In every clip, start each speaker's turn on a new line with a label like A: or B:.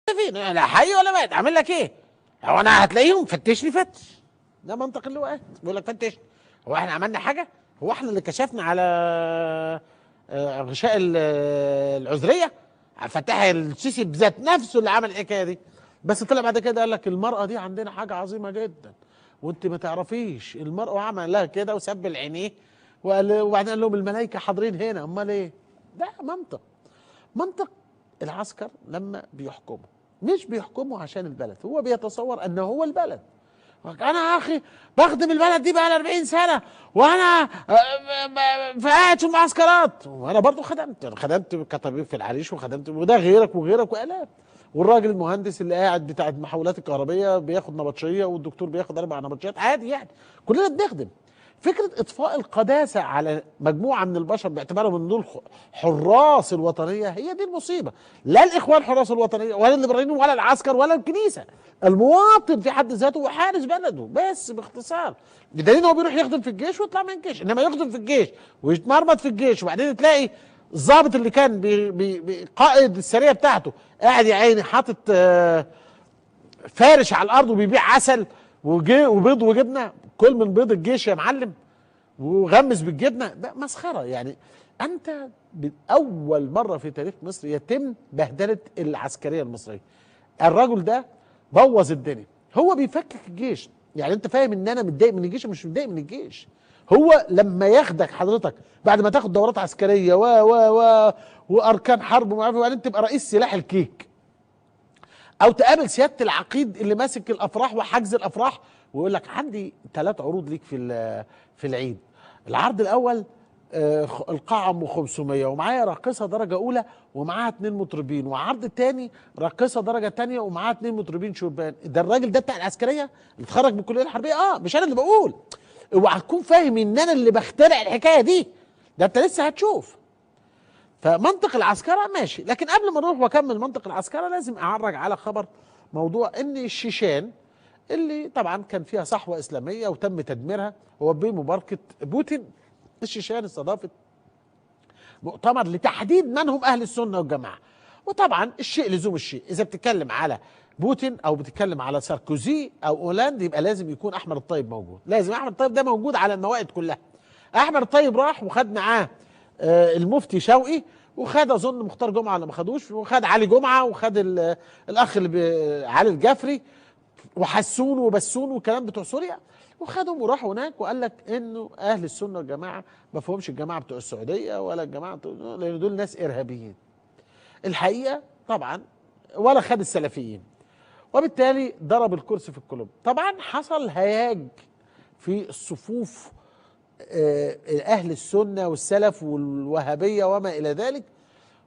A: فين؟ لا حي ولا ميت، اعمل لك ايه؟ هو انا هتلاقيهم فتشني فتش. ده منطق اللواءات، بيقول لك فتشني. هو احنا عملنا حاجه؟ هو احنا اللي كشفنا على غشاء العذريه؟ فتح السيسي بذات نفسه اللي عمل الحكايه دي. بس طلع بعد كده قال لك المراه دي عندنا حاجه عظيمه جدا، وانت ما تعرفيش المراه، عمل لها كده وسبل عينيه وبعدين قال لهم الملائكه حاضرين هنا. امال ايه؟ ده منطق العسكر لما بيحكموا، مش بيحكموا عشان البلد، هو بيتصور انه هو البلد. انا يا اخي بخدم البلد دي بقى 40 سنه، وانا قاعد في المعسكرات، وانا برضو خدمت كطبيب في العريش، وخدمت وده غيرك وغيرك والاف. والراجل المهندس اللي قاعد بتاع المحولات الكهربيه بياخد نبطشيه، والدكتور بياخد 4 نبطشيات عادي يعني، كلنا بنخدم. فكره اطفاء القداسه على مجموعه من البشر باعتبارهم ان دول حراس الوطنيه هي دي المصيبه. لا الاخوان حراس الوطنيه، ولا الليبراليين، ولا العسكر، ولا الكنيسه. المواطن في حد ذاته هو حارس بلده بس باختصار. بدليل هو بيروح يخدم في الجيش ويطلع من الجيش، انما يخدم في الجيش ويتمرمط في الجيش، وبعدين تلاقي الضابط اللي كان قائد السريه بتاعته قاعد يا عيني حاطط فارش على الارض وبيبيع عسل وبيض وجبنه. كل من بيض الجيش يا معلم وغمس بالجبنه. ده مسخره يعني. انت اول مره في تاريخ مصر يتم بهدله العسكريه المصريه. الرجل ده بوظ الدنيا، هو بيفكك الجيش. يعني انت فاهم ان انا متضايق من الجيش؟ مش متضايق من الجيش. هو لما ياخدك حضرتك بعد ما تاخد دورات عسكريه واركان حرب وبعدين تبقى رئيس سلاح الكيك، او تقابل سياده العقيد اللي ماسك الافراح وحجز الافراح ويقول لك عندي 3 عروض ليك في العيد. العرض الاول القاعه ام 500 ومعايا راقصه درجه اولى ومعاها 2 مطربين، وعرض الثاني راقصه درجه ثانيه ومعاها 2 مطربين شربان. ده الراجل ده بتاع العسكريه اللي اتخرج من الكليه الحربيه؟ مش انا اللي بقول. اوعى تكون فاهم ان انا اللي بخترع الحكايه دي، ده انت لسه هتشوف. فمنطق العسكرة ماشي، لكن قبل ما نروح واكمل منطق العسكرة لازم اعرج على خبر موضوع ان الشيشان اللي طبعا كان فيها صحوة اسلامية وتم تدميرها هو بمباركة بوتين. الشيشان استضافت مؤتمر لتحديد من هم اهل السنة والجماعة. وطبعا الشيء لزوم الشيء، اذا بتتكلم على بوتين او بتتكلم على ساركوزي او اولاند يبقى لازم يكون احمد الطيب موجود. لازم احمد الطيب ده موجود على الموائد كلها. احمد الطيب راح وخد معاه المفتي شوقي، وخد اظن مختار جمعه ولا ما خدوش، وخد علي جمعه، وخد الاخ اللي علي الجفري وحسون وبسون والكلام بتوع سوريا، وخدهم وراحوا هناك وقال لك انه اهل السنه والجماعه ما فيهمش الجماعه بتوع السعوديه ولا الجماعه لان دول ناس ارهابيين. الحقيقه طبعا ولا خد السلفيين، وبالتالي ضرب الكرسي في القلوب. طبعا حصل هياج في الصفوف اهل السنه والسلف والوهابيه وما الى ذلك،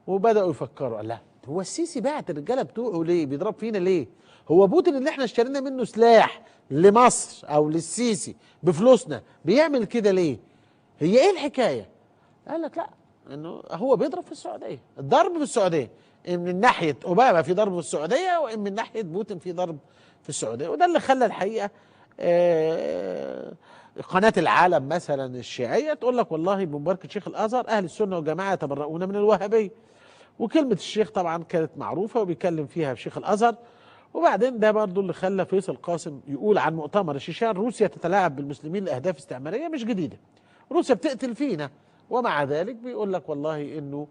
A: وبداوا يفكروا الله، هو السيسي بعت الرجاله بتوعه ليه؟ بيضرب فينا ليه؟ هو بوتين اللي احنا اشترينا منه سلاح لمصر او للسيسي بفلوسنا بيعمل كده ليه؟ هي ايه الحكايه؟ قال لك لا، انه هو بيضرب في السعوديه. الضرب في السعوديه من ناحيه اوباما في ضرب في السعوديه، ومن ناحيه بوتين في ضرب في السعوديه. وده اللي خلى الحقيقه قناة العالم مثلا الشيعية تقول لك والله بمباركة شيخ الأزهر أهل السنة والجماعة يتبرؤون من الوهابية. وكلمة الشيخ طبعا كانت معروفة وبيتكلم فيها في شيخ الأزهر. وبعدين ده برضو اللي خلى فيصل قاسم يقول عن مؤتمر الشيشان روسيا تتلاعب بالمسلمين لأهداف استعمارية مش جديدة، روسيا بتقتل فينا، ومع ذلك بيقول لك والله إنه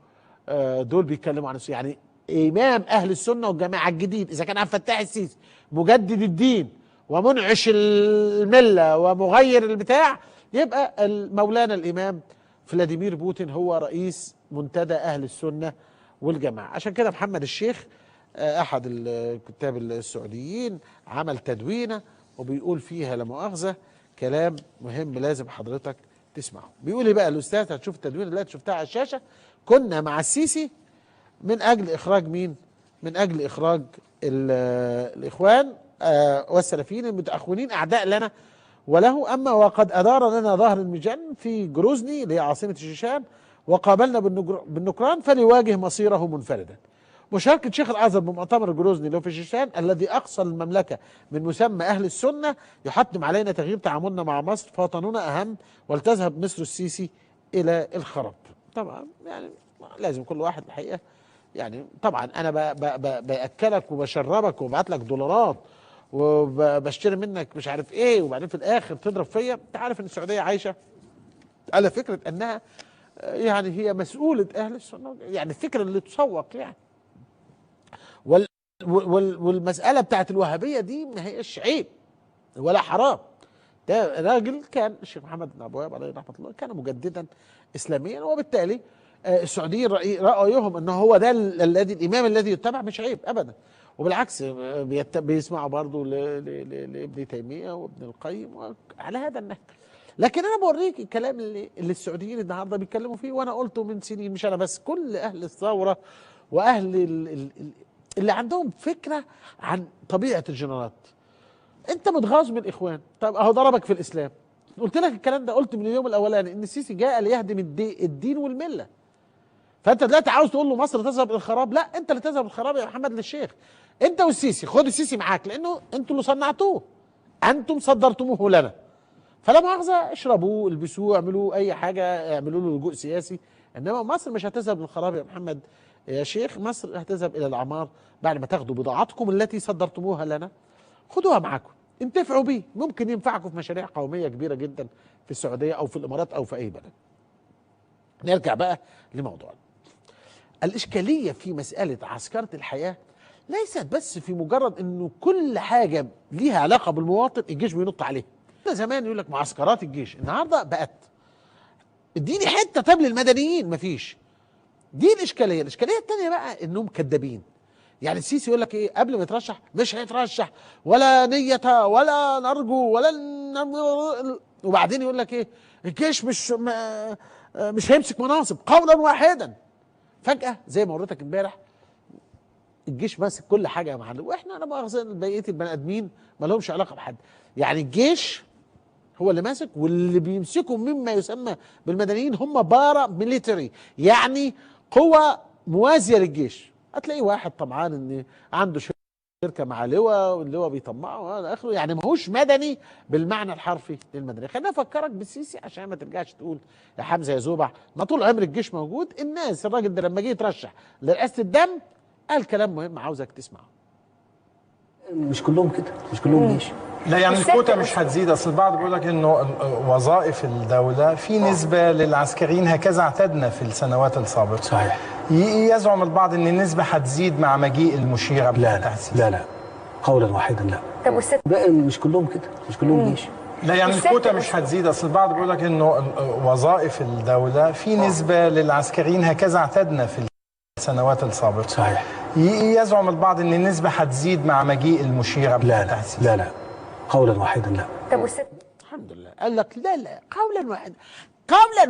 A: دول بيتكلموا عن يعني إمام أهل السنة والجماعة الجديد إذا كان عبد الفتاح السيسي مجدد الدين ومنعش الملة ومغير البتاع، يبقى مولانا الإمام فلاديمير بوتين هو رئيس منتدى أهل السنة والجماعة. عشان كده محمد الشيخ أحد الكتاب السعوديين عمل تدوينة وبيقول فيها لا مؤاخذة كلام مهم لازم حضرتك تسمعه. بيقول ايه بقى الأستاذ؟ هتشوف التدوينة اللي شفتها على الشاشة. كنا مع السيسي من أجل إخراج مين؟ من أجل إخراج الإخوان والسلفيين المتأخرين أعداء لنا وله. أما وقد أدار لنا ظهر المجن في جروزني اللي هي عاصمة الشيشان وقابلنا بالنكران فليواجه مصيره منفردا. مشاركة شيخ الأزهر بمؤتمر جروزني اللي هو في الشيشان الذي أقصى المملكة من مسمى أهل السنة يحتم علينا تغيير تعاملنا مع مصر، فوطننا أهم ولتذهب مصر السيسي إلى الخراب. طبعا يعني لازم كل واحد الحقيقة يعني طبعا انا باكلك وبشربك وببعت لك دولارات وبشتري منك مش عارف ايه، وبعدين في الاخر تضرب فيا. انت عارف ان السعوديه عايشه على فكره انها يعني هي مسؤوله اهل السنه، يعني الفكره اللي تسوق يعني. وال والمساله بتاعت الوهابيه دي ما هيش عيب ولا حرام. ده راجل كان الشيخ محمد بن عبد الوهاب عليه رحمه الله كان مجددا اسلاميا، وبالتالي السعوديين رايهم انه هو ده الذي الامام الذي يتبع، مش عيب ابدا. وبالعكس بيسمعوا برضه لابن تيميه وابن القيم على هذا النهج. لكن انا بوريك الكلام اللي السعوديين النهارده بيتكلموا فيه، وانا قلته من سنين، مش انا بس، كل اهل الثوره واهل اللي عندهم فكره عن طبيعه الجنرالات. انت متغاظ من الاخوان، طب اهو ضربك في الاسلام. قلت لك الكلام ده، قلت من اليوم الاولاني ان السيسي جاء ليهدم الدين والمله. فانت دلوقتي عاوز تقول له مصر تذهب الى الخراب؟ لا، انت اللي تذهب الخراب يا محمد للشيخ. انت والسيسي، خد السيسي معاك لانه انتوا اللي صنعتوه، انتم صدرتموه لنا. فلا مؤاخذه، اشربوه، البسوه، اعملوا اي حاجه، اعملوا له لجوء سياسي. انما مصر مش هتذهب للخراب يا محمد يا شيخ، مصر هتذهب الى الاعمار بعد ما تاخدوا بضاعتكم التي صدرتموها لنا، خدوها معاكم، انتفعوا بيه، ممكن ينفعكم في مشاريع قوميه كبيره جدا في السعوديه او في الامارات او في اي بلد. نرجع بقى لموضوعنا. الاشكاليه في مساله عسكره الحياه ليست بس في مجرد انه كل حاجه ليها علاقه بالمواطن الجيش بينط عليها. زمان يقول لك معسكرات الجيش، النهارده بقت اديني حته طب للمدنيين، مفيش. دي الاشكاليه. الاشكاليه الثانيه بقى انهم كدابين. يعني السيسي يقول لك ايه قبل ما يترشح؟ مش هيترشح ولا نية ولا نرجو ولا وبعدين يقول لك ايه؟ الجيش مش هيمسك مناصب قولا واحدا. فجأة زي ما وريتك امبارح الجيش ماسك كل حاجه يا معلم، واحنا انا مؤاخذه بقيه البني ادمين ما لهمش علاقه بحد. يعني الجيش هو اللي ماسك، واللي بيمسكوا مما يسمى بالمدنيين هم بارا ميليتري، يعني قوة موازية للجيش. هتلاقي واحد طمعان ان عنده شركة مع لواء واللواء بيطمعه والى اخره، يعني ماهوش مدني بالمعنى الحرفي للمدني. خليني افكرك بالسيسي عشان ما ترجعش تقول يا حمزة يا زوبع ما طول عمر الجيش موجود. الناس الراجل ده لما جه يترشح لرئاسة الدم قال كلام مهم عاوزك تسمعه.
B: مش كلهم كده، مش كلهم جيش.
C: لا يعني الكوتا مش هتزيد. اصل البعض بيقول لك انه وظائف الدوله في نسبه للعسكريين، هكذا اعتدنا في السنوات السابقه.
B: صحيح.
C: يزعم البعض ان النسبه هتزيد مع مجيء المشير.
B: لا قولا واحدا لا.
D: طب والست
B: بقى مش كلهم كده، مش كلهم جيش.
C: لا يعني الكوتا مش هتزيد. اصل البعض بيقول لك انه وظائف الدوله في نسبه للعسكريين، هكذا اعتدنا في السنوات السابقه.
B: صحيح.
C: يزعم البعض ان النسبه هتزيد مع مجيء المشير.
B: لا قولا واحدا لا.
D: طب والست
A: الحمد لله قال لك لا قولا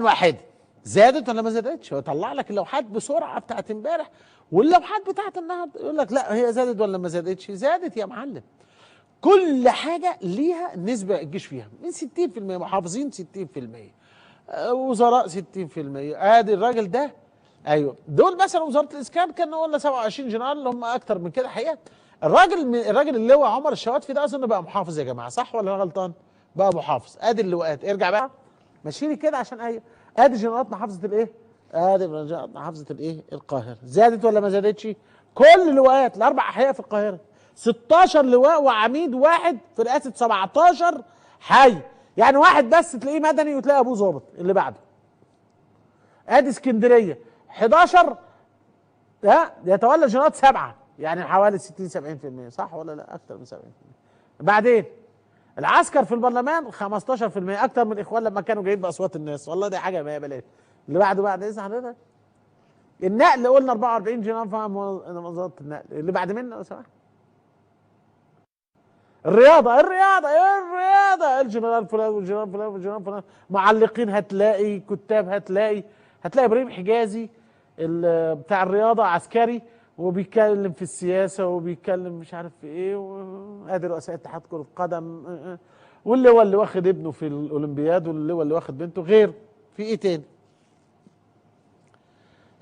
A: واحدا. زادت ولا ما زادتش؟ هو طلع لك اللوحات بسرعه بتاعت امبارح واللوحات بتاعت النهارده، يقول لك لا هي زادت ولا ما زادتش؟ زادت يا معلم. كل حاجه ليها نسبه الجيش فيها، من 60% محافظين 60%، وزراء 60%. ادي الراجل ده. ايوه دول مثلا وزاره الاسكان كانوا قلنا 27 جنرال اللي هم اكتر من كده حقيقه. الراجل اللي هو عمر الشواتفي ده اظن بقى محافظ يا جماعه، صح ولا انا غلطان؟ بقى محافظ. ادي اللواءات، ارجع بقى ماشيين كده عشان ايوه. ادي جنرالات محافظه الايه؟ ادي جنرالات محافظه الايه؟ القاهره. زادت ولا ما زادتش؟ كل لواءات الاربع احياء في القاهره 16 لواء وعميد واحد في رئاسه 17 حي، يعني واحد بس تلاقيه مدني وتلاقي ابوه ظابط اللي بعده. ادي اسكندريه 11 يتولى جنرالات 7، يعني حوالي 60 70%، صح ولا لا؟ اكتر من 70%. بعدين العسكر في البرلمان 15%، اكتر من الاخوان لما كانوا جايين باصوات الناس. والله دي حاجه ما بلاش. اللي بعده بعد اذن حضرتك النقل قلنا 44 جنرال فاهم وزاره النقل. اللي بعد منه لو سمحت الرياضه الجنرال فلان والجنرال فلان والجنرال فلان. معلقين هتلاقي، كتاب هتلاقي ابراهيم حجازي بتاع الرياضه عسكري وبيتكلم في السياسه وبيتكلم مش عارف في ايه، وادي رؤساء اتحاد كره قدم، واللي هو اللي واخد ابنه في الاولمبياد، واللي هو اللي واخد بنته. غير في ايه تاني؟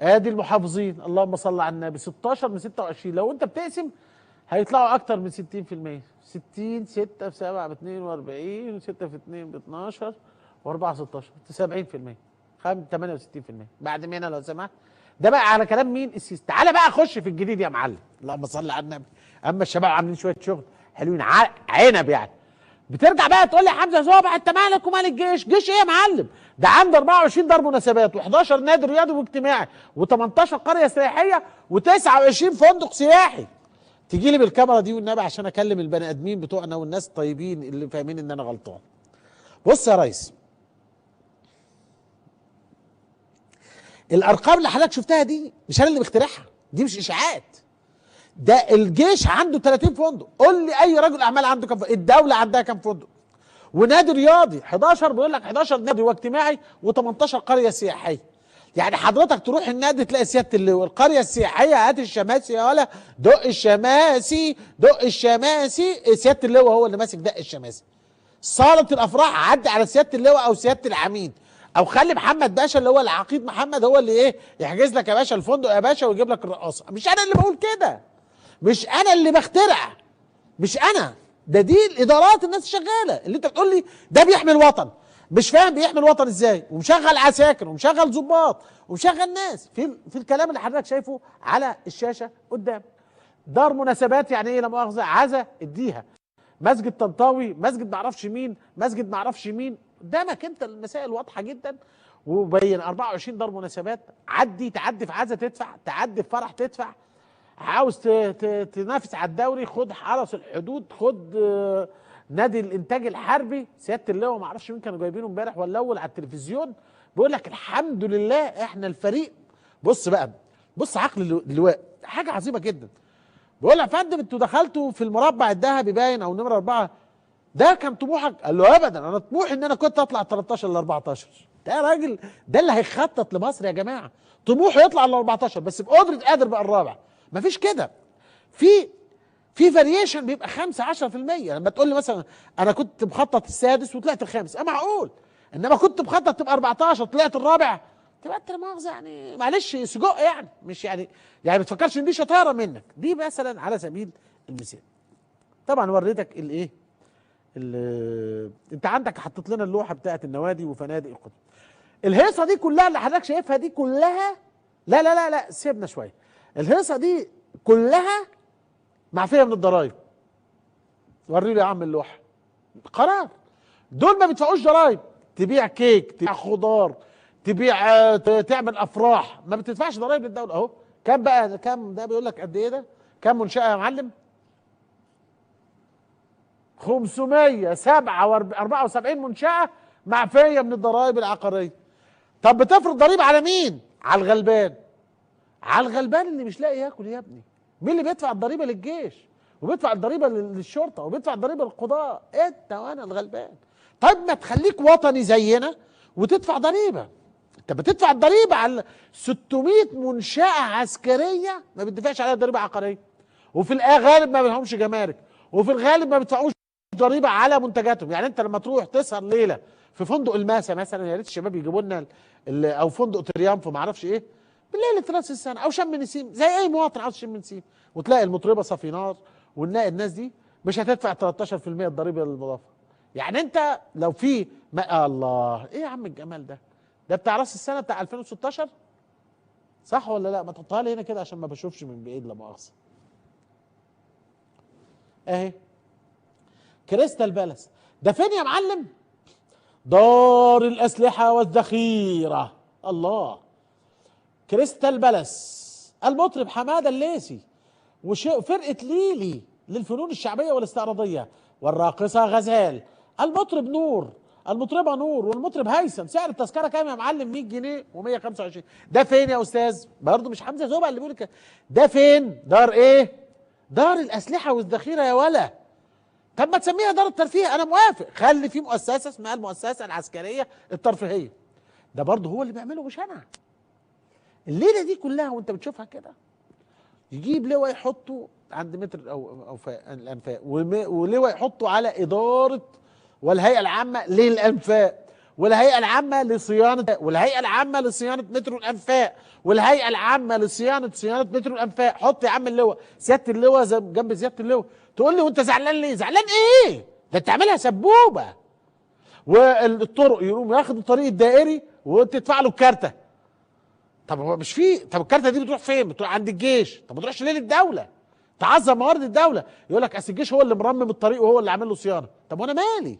A: ادي المحافظين اللهم صل على النبي 16 من 26. لو انت بتقسم هيطلعوا اكتر من 60%. 60 6 في 7 ب 42 و6 في 2 ب 12 و4 16 70%. 68%. بعد منها لو سمحت ده بقى على كلام مين؟ السيسي. تعالى بقى خش في الجديد يا معلم، اللهم صل على النبي. اما الشباب عاملين شويه شغل حلوين عنب يعني. بترجع بقى تقول لي يا حمزه زوبع انت مالك ومال الجيش؟ جيش ايه يا معلم؟ ده عنده 24 دار مناسبات و11 نادي رياضي واجتماعي و18 قريه سياحيه و29 فندق سياحي. تيجي لي بالكاميرا دي والنبي عشان اكلم البني ادمين بتوعنا والناس الطيبين اللي فاهمين ان انا غلطان. بص يا ريس، الارقام اللي حضرتك شفتها دي مش انا اللي بخترعها، دي مش اشاعات. ده الجيش عنده 30 فندق. قول لي اي رجل اعمال عنده كام فندق؟ الدوله عندها كام فندق؟ ونادي رياضي 11، بيقول لك 11 نادي واجتماعي و18 قريه سياحيه. يعني حضرتك تروح النادي تلاقي سياده اللواء، القريه السياحيه هات الشماسي يا ولا دق الشماسي، دق الشماسي، سياده اللواء هو اللي ماسك دق الشماسي. صاله الافراح عدي على سياده اللواء او سياده العميد، او خلي محمد باشا اللي هو العقيد محمد هو اللي ايه يحجز لك يا باشا الفندق يا باشا ويجيب لك الرقاصه. مش انا اللي بقول كده، مش انا اللي بخترع، مش انا ده، دي الادارات الناس شغاله. اللي انت بتقول لي ده بيحمي الوطن، مش فاهم بيحمي الوطن ازاي، ومشغل عساكر ومشغل ضباط ومشغل ناس في الكلام اللي حضرتك شايفه على الشاشه قدام. دار مناسبات يعني ايه لا مؤاخذه؟ عزا اديها، مسجد طنطاوي، مسجد معرفش مين، مسجد معرفش مين، قدامك انت المسائل واضحه جدا وبين. 24 دار مناسبات، تعدي في عزا تدفع، تعدي في فرح تدفع، عاوز تنافس على الدوري خد حرس الحدود، خد نادي الانتاج الحربي. سياده اللواء ما اعرفش مين كانوا جايبينه امبارح ولا اول على التلفزيون بيقول لك الحمد لله احنا الفريق. بص بقى، بص عقل اللواء حاجه عظيمه جدا. بيقول له يا فندم انتوا دخلتوا في المربع الذهبي باين او نمره 4، ده كان طموحك؟ قال له ابدا، انا طموحي ان انا كنت اطلع 13 ل 14. ده يا راجل ده اللي هيخطط لمصر يا جماعه، طموحه يطلع ل 14 بس بقدره قادر بقى الرابع. مفيش كده، في فاريشن بيبقى 5 10%. لما تقول لي مثلا انا كنت مخطط السادس وطلعت الخامس معقول، انما كنت مخطط تبقى 14 طلعت الرابع، تبقى انت لا مؤاخذه يعني معلش سجق يعني، مش يعني ما تفكرش ان دي شطاره منك. دي مثلا على سبيل المثال. طبعا وريتك الايه انت عندك حطيت لنا اللوحه بتاعت النوادي وفنادق القطب. الهيصه دي كلها اللي حضرتك شايفها دي كلها، لا لا لا لا سيبنا شويه، الهيصه دي كلها معفيه من الضرايب. وري لي يا عم اللوحه، قرار. دول ما بيدفعوش ضرايب، تبيع كيك، تبيع خضار، تبيع تعمل افراح، ما بتدفعش ضرايب للدوله. اهو كام بقى، كام ده بيقول لك قد ايه ده؟ كام منشاه يا معلم؟ 574 منشاه معفيه من الضرايب العقاريه. طب بتفرض ضريبه على مين؟ على الغلبان. على الغلبان اللي مش لاقي ياكل يا ابني. مين اللي بيدفع الضريبه للجيش وبيدفع الضريبه للشرطه وبيدفع الضريبه للقضاء؟ انت وانا الغلبان. طيب ما تخليك وطني زينا وتدفع ضريبه. انت بتدفع الضريبه على 600 منشاه عسكريه ما بتدفعش عليها ضريبه عقاريه، وفي الغالب ما بينهمش جمارك، وفي الغالب ما بيدفعوش ضريبه على منتجاتهم. يعني انت لما تروح تسهر ليله في فندق الماسه مثلا، يا ريت الشباب يجيبوا لنا او فندق تريامف ما اعرفش ايه، بالليل راس السنه او شم نسيم زي اي مواطن عاوز شم نسيم، وتلاقي المطربه صفينار ونلاقي الناس دي مش هتدفع 13% الضريبه للمضافه. يعني انت لو في ما الله ايه يا عم الجمال ده؟ ده بتاع راس السنه بتاع 2016 صح ولا لا؟ ما تحطها لي هنا كده عشان ما بشوفش من بعيد لا مؤاخذه. اهي كريستال بالاس، ده فين يا معلم؟ دار الاسلحه والذخيره. الله، كريستال بالاس. المطرب حماده الليثي وفرقه ليلي للفنون الشعبيه والاستعراضيه، والراقصه غزال، المطرب نور، المطربه نور، والمطرب هيثم. سعر التذكره كام يا معلم؟ 100 جنيه و125. ده فين يا استاذ؟ برضه مش حمزه زوبع اللي بيقول كده. ده فين؟ دار ايه؟ دار الاسلحه والذخيره يا ولا. طب ما تسميها دار الترفيه، انا موافق، خلي في مؤسسه اسمها المؤسسه العسكريه الترفيهيه. ده برضه هو اللي بيعمله مش انا. الليله دي كلها وانت بتشوفها كده، يجيب لواء يحطه عند متر او الانفاق، ولواء يحطه على اداره والهيئه العامه للانفاق، والهيئه العامه لصيانه، والهيئه العامه لصيانه مترو الانفاق، والهيئه العامه صيانه مترو الانفاق. حط يا عم اللواء، سياده اللواء جنب سياده اللواء. تقول لي وانت زعلان ليه؟ زعلان ايه؟ ده انت عاملها سبوبه. والطرق يقوم ياخد الطريق الدائري وتدفع له الكارته. طب هو مش فيه، طب الكارته دي بتروح فين؟ بتروح عند الجيش. طب ما تروحش ليه للدوله؟ تعظم موارد الدوله. يقول لك اصل الجيش هو اللي مرمم الطريق وهو اللي عامل له صيانه. طب وانا مالي؟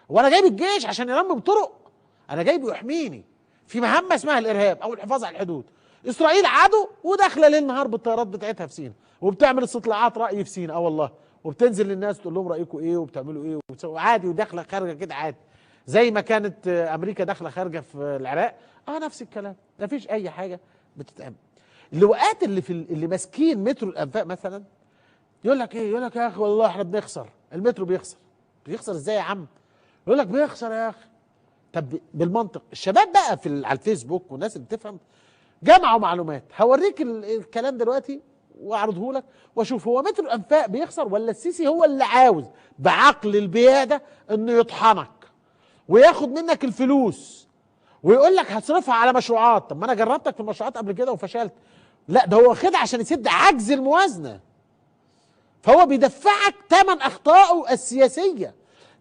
A: وانا جايب الجيش عشان يرمم طرق؟ انا جايبه يحميني في مهمه اسمها الارهاب او الحفاظ على الحدود. اسرائيل عدو وداخله ليل نهار بالطيارات بتاعتها في سينا، وبتعمل استطلاعات راي في سينا. والله، وبتنزل للناس تقول لهم رايكم ايه وبتعملوا ايه وبتسووا عادي، وداخله خارجه كده عادي، زي ما كانت امريكا داخله خارجه في العراق. نفس الكلام، مفيش اي حاجه بتتعمل. اللواءات اللي ماسكين مترو الانفاق مثلا يقول لك ايه؟ يقول لك يا اخي والله احنا بنخسر، المترو بيخسر. بيخسر ازاي يا عم؟ يقول لك بيخسر يا اخي. طب بالمنطق، الشباب بقى على الفيسبوك والناس اللي بتفهم جمعوا معلومات. هوريك الكلام دلوقتي واعرضه لك واشوف هو مترو الانفاق بيخسر ولا السيسي هو اللي عاوز بعقل البياده انه يطحنك وياخد منك الفلوس ويقول لك هتصرفها على مشروعات. طب ما انا جربتك في المشروعات قبل كده وفشلت. لا، ده هو واخدها عشان يسد عجز الموازنه. فهو بيدفعك ثمن اخطائه السياسيه،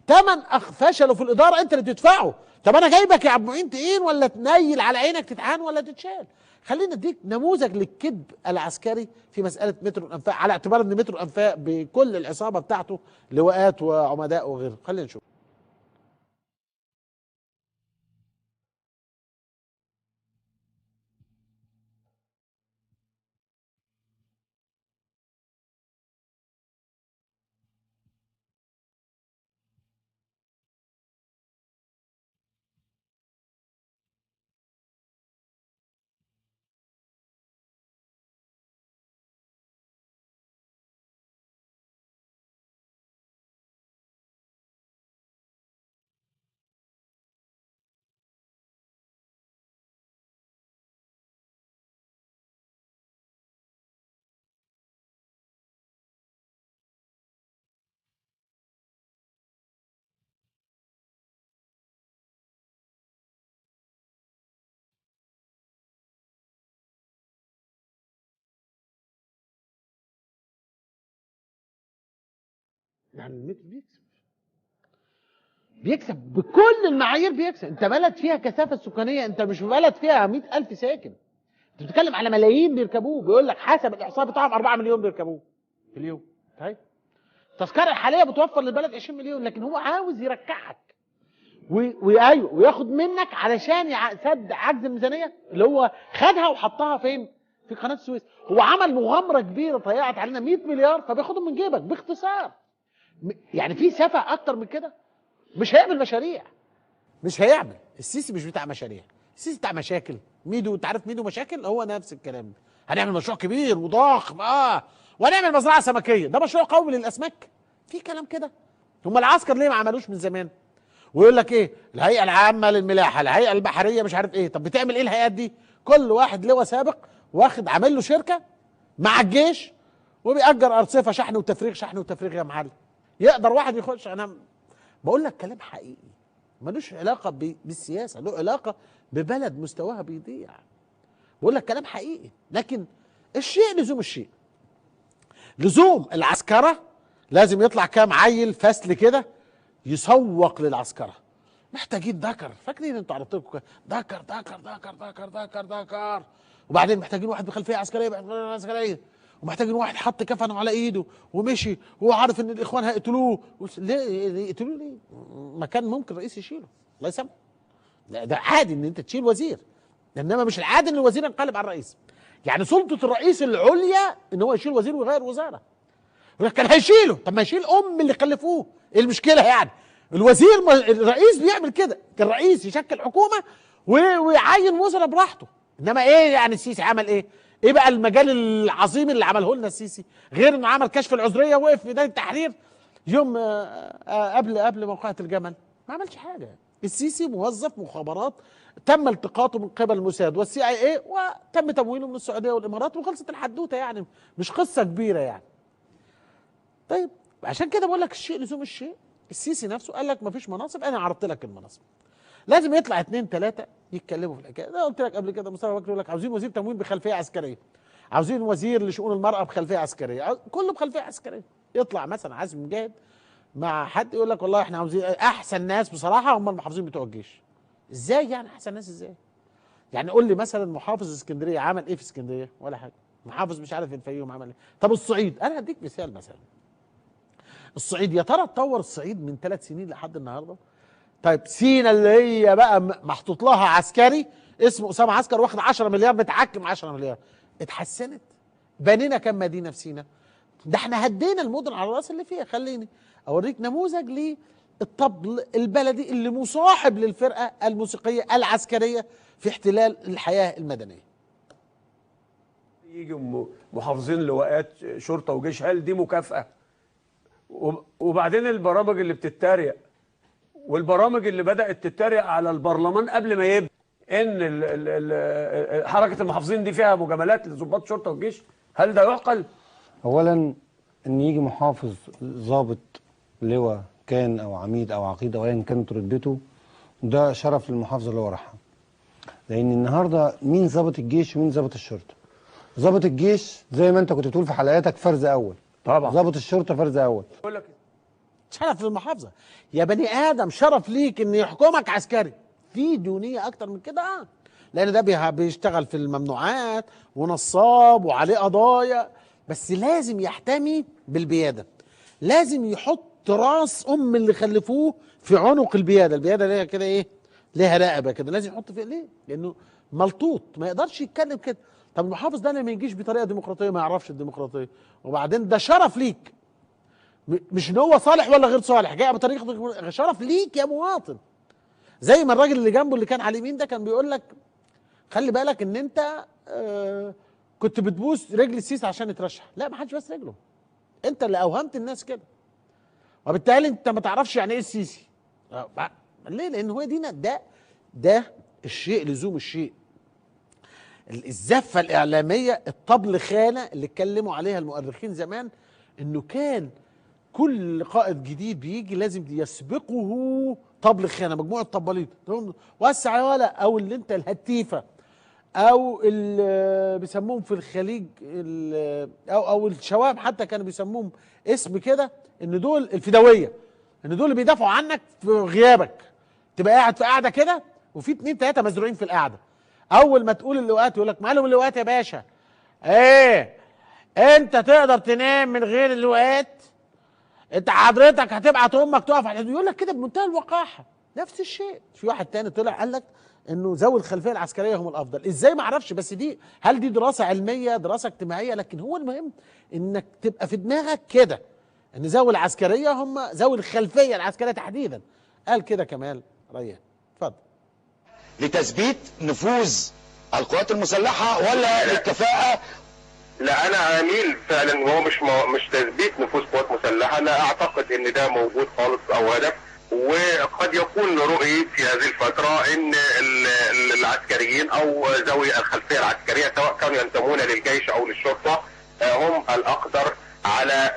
A: ثمن فشله في الاداره انت اللي بتدفعه. طب انا جايبك يا عبد المعين تقين ولا تنيل على عينك تتعان ولا تتشال؟ خلينا اديك نموذج للكذب العسكري في مساله مترو الانفاق، على اعتبار ان مترو الانفاق بكل العصابه بتاعته لواءات وعمداء وغيره. خلينا نشوف. يعني المترو بيكسب بكل المعايير، بيكسب. انت بلد فيها كثافه سكانيه، انت مش بلد فيها 100,000 ساكن. انت بتتكلم على ملايين بيركبوه. بيقول لك حسب الاحصاء بتاعهم 4 مليون بيركبوه في اليوم. طيب التذكره الحاليه بتوفر للبلد 20 مليون، لكن هو عاوز يركعك وايوه وياخد منك علشان سد عجز الميزانيه اللي هو خدها وحطها فين؟ في قناه السويس. هو عمل مغامره كبيره ضيعت علينا 100 مليار فبياخدهم من جيبك باختصار. يعني في سفه اكتر من كده؟ مش هيعمل مشاريع، مش هيعمل. السيسي مش بتاع مشاريع، السيسي بتاع مشاكل. ميدو، انت عارف ميدو مشاكل؟ هو نفس الكلام. هنعمل مشروع كبير وضخم وهنعمل مزرعه سمكيه، ده مشروع قومي للاسماك. في كلام كده؟ هم العسكر ليه ما عملوش من زمان؟ ويقول لك ايه؟ الهيئه العامه للملاحه، الهيئه البحريه، مش عارف ايه. طب بتعمل ايه الهيئات دي؟ كل واحد لواء سابق واخد عامل له شركه مع الجيش وبيأجر ارصفه شحن وتفريغ، شحن وتفريغ يا معلم. يقدر واحد يخش؟ انا بقول لك كلام حقيقي ملوش علاقه بالسياسه، له علاقه ببلد مستواها بيضيع. بقول لك كلام حقيقي. لكن الشيء لزوم الشيء، لزوم العسكره لازم يطلع كام عيل فاسل كده يسوق للعسكره. محتاجين دكر، فاكرين انتوا عرضت لكم دكر دكر دكر دكر دكر دكر. وبعدين محتاجين واحد بخلفيه عسكريه ومحتاجين واحد حط كفنه على ايده ومشي وهو عارف ان الاخوان هيقتلوه. ليه يقتلوه؟ ليه؟ ما كان ممكن الرئيس يشيله، الله يسامحه. ده عادي ان انت تشيل وزير، انما مش العادي ان الوزير ينقلب على الرئيس. يعني سلطه الرئيس العليا ان هو يشيل وزير ويغير وزاره. كان هيشيله. طب ما يشيل اللي خلفوه، ايه المشكله يعني؟ الرئيس بيعمل كده، الرئيس يشكل حكومه ويعين وزراء براحته. انما ايه يعني السيسي عمل ايه؟ ايه بقى المجال العظيم اللي عمله لنا السيسي غير انه عمل كشف العذريه ووقف في ميدان التحرير يوم قبل موقعة الجمل؟ ما عملش حاجه. السيسي موظف مخابرات تم التقاطه من قبل الموساد والسي اي اي وتم تمويله من السعوديه والامارات وخلصت الحدوته، يعني مش قصه كبيره يعني. طيب عشان كده بقول لك الشيء لزوم الشيء. السيسي نفسه قال لك ما فيش مناصب، انا عرضت لك المناصب. لازم يطلع 2 3 يتكلموا في الحكايه. انا قلت لك قبل كده مصطفى بكر يقول لك عاوزين وزير تموين بخلفيه عسكريه، عاوزين وزير لشؤون المراه بخلفيه عسكريه، كله بخلفيه عسكريه. يطلع مثلا عازم مجاهد مع حد يقول لك والله احنا عاوزين احسن ناس بصراحه هم المحافظين بتوع الجيش. ازاي يعني احسن ناس؟ ازاي؟ يعني قول لي مثلا محافظ اسكندريه عمل ايه في اسكندريه؟ ولا حاجه. محافظ مش عارف الفيوم عمل ايه. طب الصعيد، انا هديك مثال مثلا. الصعيد يا ترى اتطور الصعيد من 3 سنين لحد النهارده؟ طيب سينا اللي هي بقى محطوط لها عسكري اسمه اسامه عسكر واخد 10 مليار متعكم 10 مليار، اتحسنت؟ بنينا كم مدينه في سينا؟ ده احنا هدينا المدن على الراس اللي فيها. خليني اوريك نموذج للطبل البلدي اللي مصاحب للفرقه الموسيقيه العسكريه في احتلال الحياه المدنيه.
D: يجي محافظين لواءات شرطه وجيش، هل دي مكافاه؟ وبعدين البرامج اللي بتتريق والبرامج اللي بدات تتريق على البرلمان قبل ما يبدا ان حركه المحافظين دي فيها مجاملات لضباط شرطه والجيش، هل ده يعقل؟
B: اولا ان يجي محافظ ضابط لواء كان او عميد او عقيد او ايا كانت رتبته، ده شرف للمحافظه اللي هو راحها. لان النهارده مين ضابط الجيش ومين ضابط الشرطه؟ ضابط الجيش زي ما انت كنت بتقول في حلقاتك فرز اول،
D: طبعا.
B: ضابط الشرطه فرز اول.
D: بقول لك
A: شرف للمحافظه يا بني ادم، شرف ليك ان يحكمك عسكري. في دونيه اكتر من كده؟ لان ده بيشتغل في الممنوعات ونصاب وعليه قضايا، بس لازم يحتمي بالبياده، لازم يحط راس اللي خلفوه في عنق البياده. البياده ليها كده ايه، ليها رقبه كده، لازم يحط فيها. ليه؟ لانه ملطوط ما يقدرش يتكلم كده. طب المحافظ ده لما يجيش بطريقه ديمقراطيه ما يعرفش الديمقراطيه. وبعدين ده شرف ليك، مش ان هو صالح ولا غير صالح، جاي بطريقه شرف ليك يا مواطن. زي ما الراجل اللي جنبه اللي كان على اليمين ده كان بيقول لك خلي بالك ان انت كنت بتبوس رجل السيسي عشان يترشح. لا، ما حدش بس رجله، انت اللي اوهمت الناس كده، وبالتالي انت ما تعرفش يعني ايه السيسي. ليه؟ لان هو دينا ده الشيء لزوم الشيء. الزفه الاعلاميه، الطبل خانه اللي اتكلموا عليها المؤرخين زمان، انه كان كل قائد جديد بيجي لازم يسبقه طبل خانه، مجموعه طبالين وسع يا ولا، او اللي انت الهتيفه، او اللي بيسموهم في الخليج او الشوام حتى كانوا بيسموهم اسم كده، ان دول الفدويه، ان دول اللي بيدافعوا عنك في غيابك. تبقى قاعد في قاعده كده وفي 2 3 مزروعين في القعده، اول ما تقول اللواءات يقول لك مالهم اللواءات يا باشا؟ ايه انت تقدر تنام من غير اللواءات؟ انت حضرتك هتبعت امك تقف على الحدود؟ يقول لك كده بمنتهى الوقاحه. نفس الشيء في واحد تاني طلع قال لك انه ذوي الخلفيه العسكريه هم الافضل. ازاي؟ ما اعرفش، بس هل دي دراسه علميه، دراسه اجتماعيه؟ لكن هو المهم انك تبقى في دماغك كده ان ذوي العسكريه هم ذوي الخلفيه العسكريه تحديدا. قال كده كمال ريان. اتفضل.
E: لتثبيت نفوذ القوات المسلحه ولا للكفاءه؟
F: لا، انا اميل فعلا، وهو مش تثبيت نفوذ قوات مسلحه. لا اعتقد ان ده موجود خالص او هدف، وقد يكون رؤية في هذه الفتره ان العسكريين او ذوي الخلفيه العسكريه سواء كانوا ينتمون للجيش او للشرطه هم الاقدر على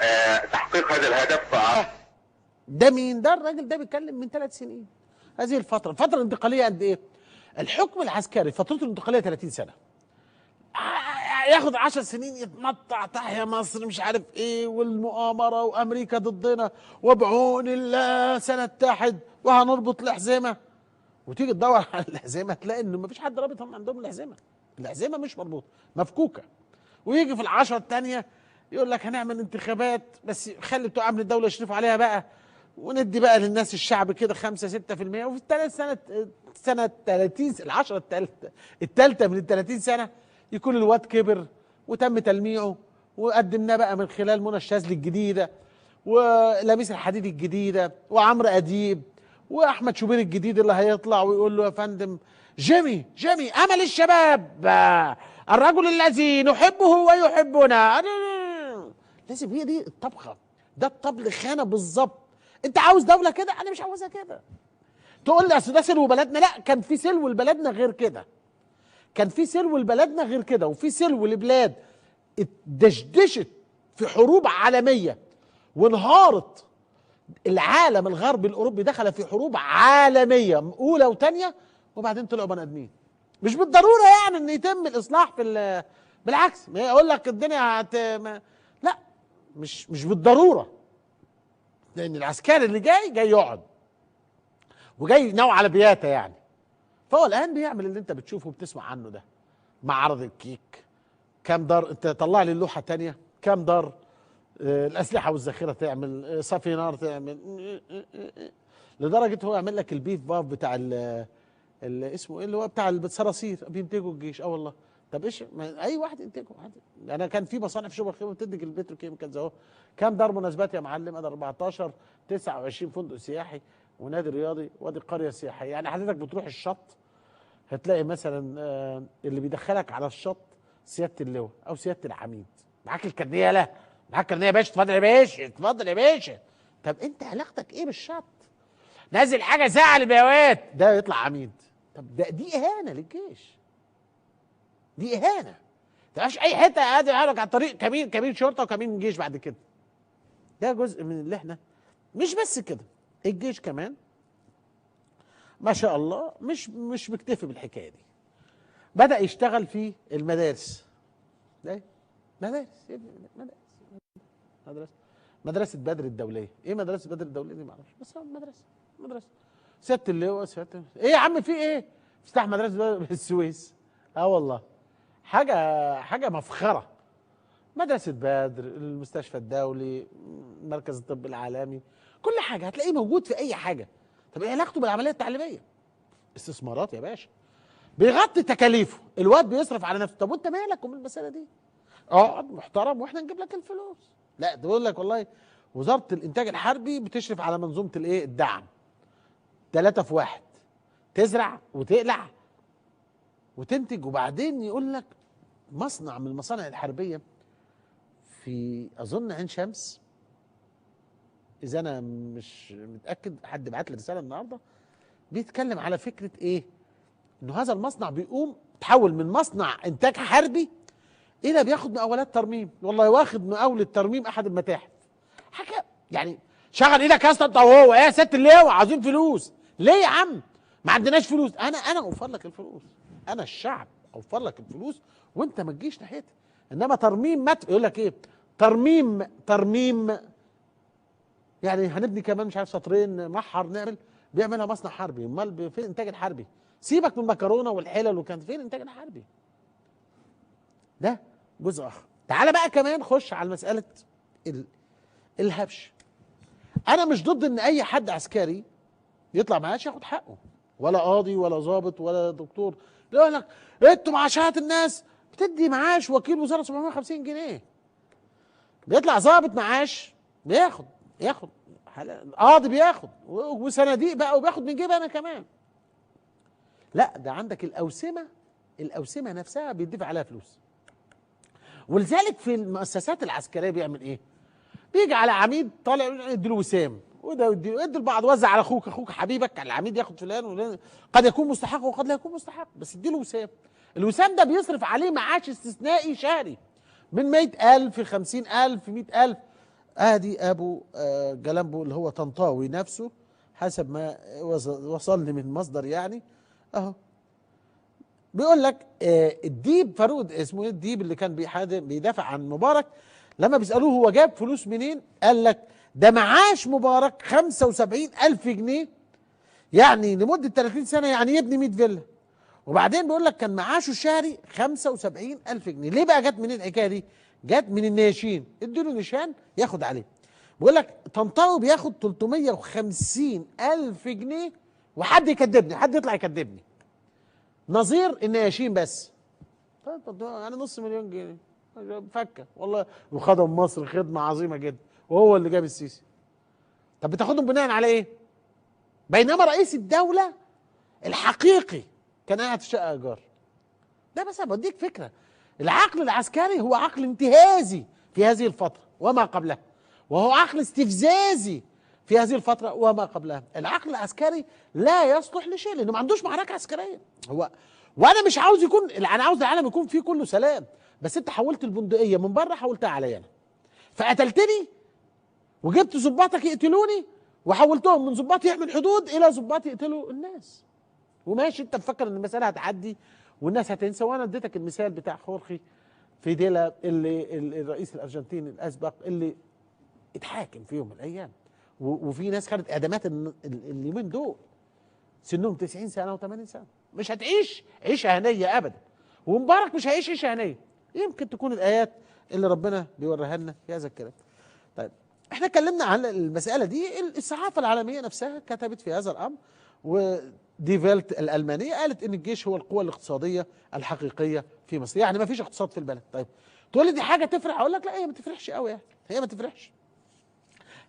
F: تحقيق هذا الهدف.
A: ده مين؟ ده الراجل ده بيتكلم من 3 سنين. هذه الفتره الانتقاليه قد ايه؟ الحكم العسكري فترته الانتقاليه 30 سنه، ياخد 10 سنين يتمطع تحيا مصر مش عارف ايه والمؤامره وامريكا ضدنا وبعون الله سنتحد وهنربط الحزمه، وتيجي تدور على الحزمه تلاقي انه ما فيش حد رابطهم عندهم الحزمه مش مربوطه، مفكوكه. ويجي في ال10 الثانيه يقول لك هنعمل انتخابات بس خلي بتوع امن الدوله يشرفوا عليها بقى، وندي بقى للناس الشعب كده 5 6%. وفي الثالث سنه 30 ال10 الثالثه من ال30 سنه يكون الواد كبر وتم تلميعه، وقدمناه بقى من خلال منى الشاذلي الجديده ولميس الحديد الجديده وعمرو اديب واحمد شوبير الجديد اللي هيطلع ويقول له يا فندم جيمي امل الشباب، الرجل الذي نحبه ويحبنا. لازم هي دي الطبخه، ده الطبل خانه بالظبط. انت عاوز دوله كده؟ انا مش عاوزها كده. تقول لي اصل ده سلو بلدنا، لا، كان في سلو لبلدنا غير كده، كان في سلو لبلدنا غير كده، وفي سلو لبلاد اتدشدشت في حروب عالميه وانهارت. العالم الغربي الاوروبي دخل في حروب عالميه اولى وثانيه وبعدين طلعوا بني ادمين. مش بالضروره يعني ان يتم الاصلاح في بالعكس، ما يقول لك الدنيا لا، مش بالضروره، لان العسكري اللي جاي يقعد وجاي نوع على بياته يعني، فهو الان بيعمل اللي انت بتشوفه وبتسمع عنه ده، معرض الكيك، كام دار، انت طلع لي اللوحه تانية، كام دار، الاسلحه والذخيره تعمل، صافي نار تعمل، لدرجه هو يعمل لك البيف باف بتاع اللي اسمه ايه، اللي هو بتاع الصراصير بينتجوا الجيش. والله طب ايش، اي واحد ينتجه. انا كان في مصانع في شبرا الخيمه بتنتج البتروكيميكالز اهو. كام دار مناسبات يا معلم؟ ادي 14، 29 فندق سياحي ونادي رياضي وادي قريه سياحيه. يعني حضرتك بتروح الشط هتلاقي مثلا اللي بيدخلك على الشط سياده اللواء او سياده العميد، معاك الكارنيه، لا معاك الكارنيه يا باشا، اتفضل يا باشا، اتفضل يا باشا. طب انت علاقتك ايه بالشط؟ نازل حاجه ساعه للبيوات، ده يطلع عميد. طب دي اهانه للجيش، دي اهانه. ما تبقاش اي حته قاعد يعرضك على الطريق كمين شرطه وكمين جيش بعد كده. ده جزء من اللي احنا، مش بس كده، الجيش كمان ما شاء الله مش مكتفي بالحكايه دي، بدأ يشتغل في المدارس. ده مدارس يا ابني، مدرسة بدر الدولية. ايه مدرسة بدر الدولية دي؟ معرفش، بس هو مدرسة سيادة اللواء، ايه يا عم في ايه؟ افتح مدرسة بدر السويس. والله حاجة مفخرة. مدرسة بدر، المستشفى الدولي، مركز الطب العالمي، كل حاجة هتلاقيه موجود في اي حاجة. طب ايه علاقته بالعملية التعليمية؟ استثمارات يا باشا، بيغطي تكاليفه، الواد بيصرف على نفسه. طب وانت مالك ومن المسألة دي؟ اقعد محترم واحنا نجيب لك الفلوس. لا ده بيقول لك والله وزارة الانتاج الحربي بتشرف على منظومة الايه، الدعم، 3 في 1، تزرع وتقلع وتنتج. وبعدين يقول لك مصنع من المصانع الحربية في اظن عين شمس، اذا انا مش متأكد، حد بعت لي رسالة النهارده بيتكلم على فكرة ايه، انه هذا المصنع بيقوم تحول من مصنع انتاج حربي الى بياخد مقاولات ترميم. والله واخد مقاولة ترميم احد المتاحف. حاجة يعني شغل ايدك يا اسطى انت وهو، ايه يا ست اللواء عاوزين فلوس ليه يا عم؟ ما عندناش فلوس. انا اوفر لك الفلوس، انا الشعب اوفر لك الفلوس وانت ما تجيش ناحيتي. انما ترميم يقول لك ايه، ترميم يعني هنبني كمان مش عارف سطرين محر نعمل، بيعملها مصنع حربي. امال فين الانتاج الحربي؟ سيبك من المكرونه والحلل وكان فين الانتاج الحربي؟ ده جزء اخر. تعالى بقى كمان خش على مساله الهبش. انا مش ضد ان اي حد عسكري يطلع معاش ياخد حقه، ولا قاضي ولا ضابط ولا دكتور. يقول لك انتوا معاشات الناس بتدي معاش وكيل وزاره 750 جنيه، بيطلع ضابط معاش بياخد قاضي بياخد وصناديق بقى وبياخد من جيبي انا كمان. لا ده عندك الاوسمه نفسها بيدفع عليها فلوس. ولذلك في المؤسسات العسكريه بيعمل ايه؟ بيجي على عميد طالع يديله وسام، وده يدي البعض، وزع على اخوك حبيبك، على العميد ياخد فلان قد يكون مستحق وقد لا يكون مستحق، بس اديله وسام. الوسام ده بيصرف عليه معاش استثنائي شهري من 100,000 50,000 100,000. ادي ابو جلامبو اللي هو طنطاوي نفسه حسب ما وصل لي من مصدر يعني اهو بيقول لك الديب فاروق، اسمه ايه الديب اللي كان بيدافع عن مبارك، لما بيسألوه هو جاب فلوس منين قال لك ده معاش مبارك 75,000 جنيه يعني لمدة 30 سنة، يعني يبني 100 فيلا. وبعدين بيقول لك كان معاشه الشهري 75,000 جنيه. ليه بقى جت منين الحكاية دي؟ جت من الناشين، اديله نشان ياخد عليه. بيقول لك طنطاوي بياخد 350,000 جنيه، وحد يكذبني، حد يطلع يكذبني، نظير الناشين بس. طب يعني نص مليون جنيه فكه والله، وخدم مصر خدمه عظيمه جدا، وهو اللي جاب السيسي. طب بتاخدهم بناء على ايه؟ بينما رئيس الدوله الحقيقي كان قاعد في شقه ايجار. ده بس بديك فكره، العقل العسكري هو عقل انتهازي في هذه الفتره وما قبلها، وهو عقل استفزازي في هذه الفتره وما قبلها. العقل العسكري لا يصلح لشيء لانه ما عندوش معركه عسكريه. وانا مش عاوز يكون، انا عاوز العالم يكون فيه كله سلام، بس انت حولت البندقيه من بره حولتها عليا انا، فقتلتني وجبت ظباطك يقتلوني، وحولتهم من ظباط يحمي الحدود الى ظباط يقتلوا الناس. وماشي انت مفكر ان المساله هتعدي والناس هتنسى. وانا اديتك المثال بتاع خورخي فيديلا اللي الرئيس الارجنتيني الاسبق اللي اتحاكم في يوم من الايام، وفي ناس خدت اعدامات اليومين دول سنهم 90 سنه و80 سنه، مش هتعيش عيشه هنيه ابدا. ومبارك مش هيعيش عيشه هنيه. يمكن تكون الايات اللي ربنا بيوريها لنا في هذا الكلام. طيب احنا اتكلمنا عن المساله دي، الصحافه العالميه نفسها كتبت في هذا الامر، ودي فيلت الالمانيه قالت ان الجيش هو القوه الاقتصاديه الحقيقيه في مصر، يعني ما فيش اقتصاد في البلد. طيب تقول لي دي حاجه تفرح؟ اقول لك لا، هي ما تفرحش قوي يعني، هي ما تفرحش،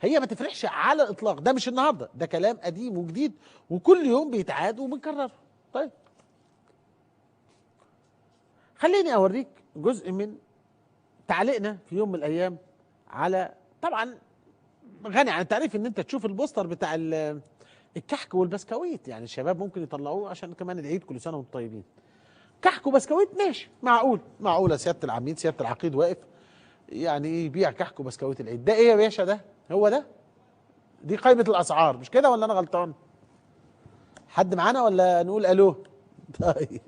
A: هي ما تفرحش على الاطلاق. ده مش النهارده، ده كلام قديم وجديد وكل يوم بيتعاد وبنكرره. طيب خليني اوريك جزء من تعليقنا في يوم من الايام على، طبعا غني عن التعريف ان انت تشوف البوستر بتاع الكحك والبسكويت، يعني الشباب ممكن يطلعوه عشان كمان العيد، كل سنه وانتم طيبين. كحك وبسكويت ماشي، معقول، معقوله سياده العميد سياده العقيد واقف يعني يبيع كحك وبسكويت العيد. ده ايه يا باشا؟ ده هو ده؟ دي قائمه الاسعار مش كده ولا انا غلطان؟ حد معانا ولا نقول الو؟ طيب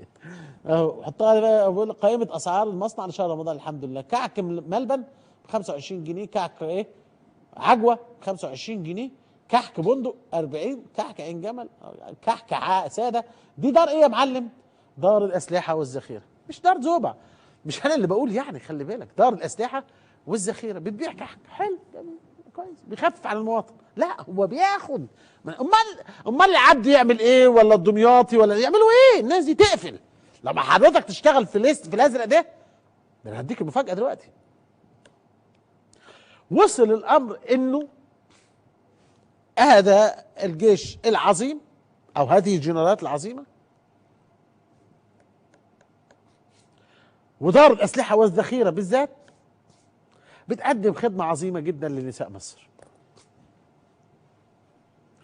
A: اهو حطها بقى، بقول قائمه اسعار المصنع لشهر رمضان. الحمد لله، كعك ملبن ب 25 جنيه، كعك ايه عجوه ب 25 جنيه، كحك بندق 40، كحك عين جمل، كحك ساده. دي دار ايه يا معلم؟ دار الاسلحه والذخيره، مش دار زوبع. مش انا اللي بقول يعني، خلي بالك، دار الاسلحه والذخيره بتبيع كحك حلو جميل كويس بيخفف على المواطن. لا هو بياخد. امال العبد يعمل ايه؟ ولا الدمياطي ولا يعملوا ايه؟ الناس دي تقفل. لما حضرتك تشتغل في الازرق ده انا هديك المفاجاه دلوقتي. وصل الامر انه هذا الجيش العظيم او هذه الجنرالات العظيمه ودار الاسلحه والذخيره بالذات بتقدم خدمه عظيمه جدا لنساء مصر.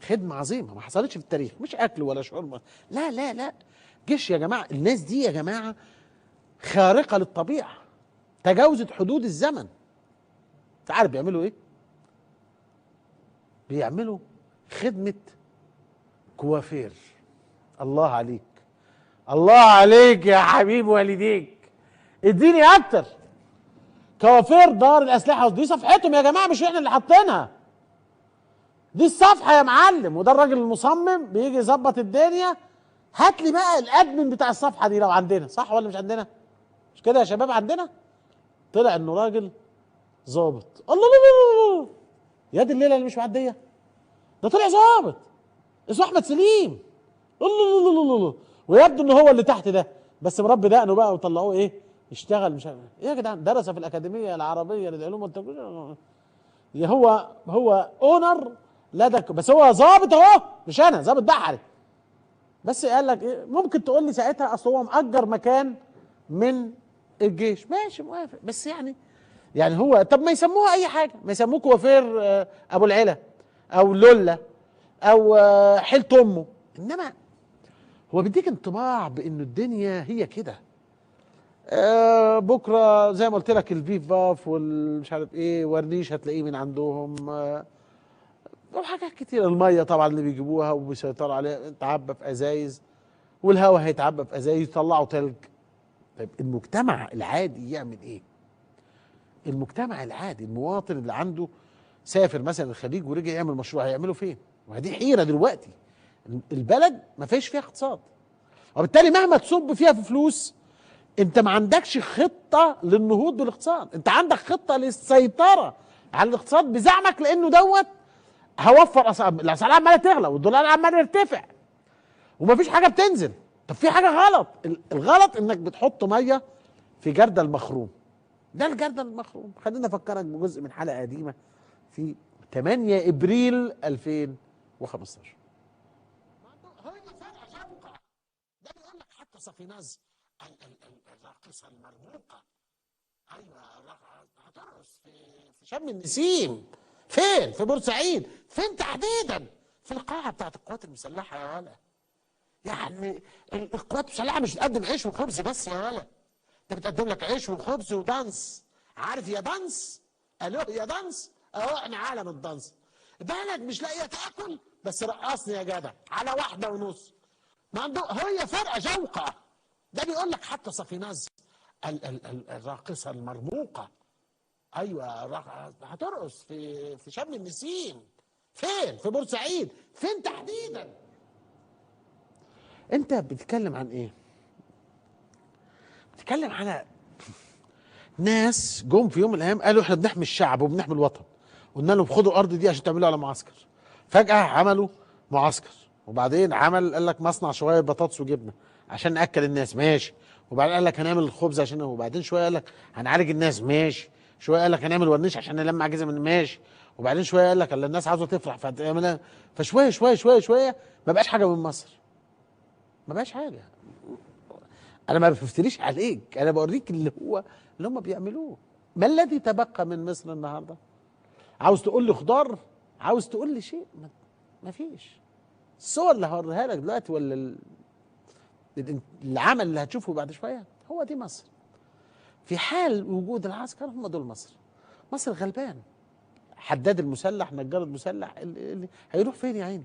A: خدمه عظيمه ما حصلتش في التاريخ، مش اكل ولا شرب، لا لا لا. جيش يا جماعه، الناس دي يا جماعه خارقه للطبيعه، تجاوزت حدود الزمن. انت عارف بيعملوا ايه؟ بيعملوا خدمه كوافير. الله عليك، الله عليك يا حبيب والديك، اديني اكتر. كوافير دار الاسلحه، دي صفحتهم يا جماعه، مش احنا اللي حاطينها، دي الصفحه يا معلم. وده الراجل المصمم بيجي يظبط الدنيا. هات لي بقى الادمن بتاع الصفحه دي لو عندنا، صح ولا مش عندنا؟ مش كده يا شباب؟ عندنا. طلع انه راجل ظابط. الله الله الله، يا دي الليله اللي مش معديه، ده طلع ظابط اسمه احمد سليم. الله الله الله الله، ويبدو ان هو اللي تحت ده بس مربي دقنه بقى وطلعوه ايه يشتغل. مش عارف ايه يا جدعان، درس في الاكاديميه العربيه للعلوم والتكنولوجيا. هو اونر لدى، بس هو ظابط اهو، مش انا ظابط بحري. بس قال لك ايه، ممكن تقول لي ساعتها اصل هو مأجر مكان من الجيش، ماشي موافق، بس يعني هو طب ما يسموها اي حاجه، ما يسموه كوافير ابو العلا او لولا او حيلة امه، انما هو بيديك انطباع بانه الدنيا هي كده. بكره زي ما قلت لك الفيف باف والمش عارف ايه ورنيش هتلاقيه من عندهم، وحاجات كتير. الميه طبعا اللي بيجيبوها وبيسيطروا عليها تعبى في ازايز، والهواء هيتعبى في ازايز يطلعوا تلج. طيب المجتمع العادي يعمل ايه؟ المجتمع العادي المواطن اللي عنده سافر مثلا الخليج ورجع يعمل مشروع هيعمله فين؟ وهذه حيره دلوقتي. البلد ما فيش فيها اقتصاد، وبالتالي مهما تصب فيها في فلوس انت ما عندكش خطه للنهوض بالاقتصاد. انت عندك خطه للسيطره على الاقتصاد بزعمك، لانه هوفر الاسعار عماله تغلى والدولار عمال يرتفع ومفيش حاجه بتنزل. طب في حاجه غلط. الغلط انك بتحط ميه في جردل مخروم. ده الجردل المخروم. خلينا افكرك بجزء من حلقه قديمه في 8 ابريل 2015. ده بيقول لك حتى صفيناز الراقصه المرموقه، ايوه هترقص في شم النسيم. فين؟ في بورسعيد. فين تحديدا؟ في القاعه بتاعت القوات المسلحه يا ولا. يعني القوات المسلحه مش بتقدم عيش وخبز بس يا ولا، انت بتقدم لك عيش وخبز ودانس. عارف يا دانس؟ الو يا دانس؟ اهو احنا عالم الدانس. بلد مش لاقيه تاكل بس رقصني يا جدع على 1:30. ما عنده هي فرقه جوقه. ده بيقول لك حتى صفيناز الراقصه المرموقه، ايوه هترقص في شم النسيم. فين؟ في بورسعيد. فين تحديدا؟ انت بتتكلم عن ايه؟ بتتكلم على ناس جم في يوم من الايام قالوا احنا بنحمي الشعب وبنحمي الوطن، قلنا لهم خدوا الارض دي عشان تعملوا على معسكر. فجاه عملوا معسكر، وبعدين قال لك مصنع شويه بطاطس وجبنه عشان ناكل الناس، ماشي. وبعدين قال لك هنعمل الخبز عشان، وبعدين شويه قال لك هنعالج الناس، ماشي. شويه قال لك هنعمل ورنيش عشان نلمع جزم، ماشي. وبعدين شويه قال لك الناس عاوزه تفرح فتعملها. فشويه شويه شويه شويه ما بقاش حاجه من مصر، ما بقاش حاجه. انا ما بفتريش عليك، انا بوريك اللي هم بيعملوه. ما الذي تبقى من مصر النهارده؟ عاوز تقول لي خضار؟ عاوز تقول لي شيء؟ ما فيش. الصور اللي هوريها لك دلوقتي ولا العمل اللي هتشوفه بعد شويه هو دي مصر. في حال وجود العسكر هم دول مصر. مصر غلبان. حداد المسلح، نجار المسلح، اللي هيروح فين يا عيني؟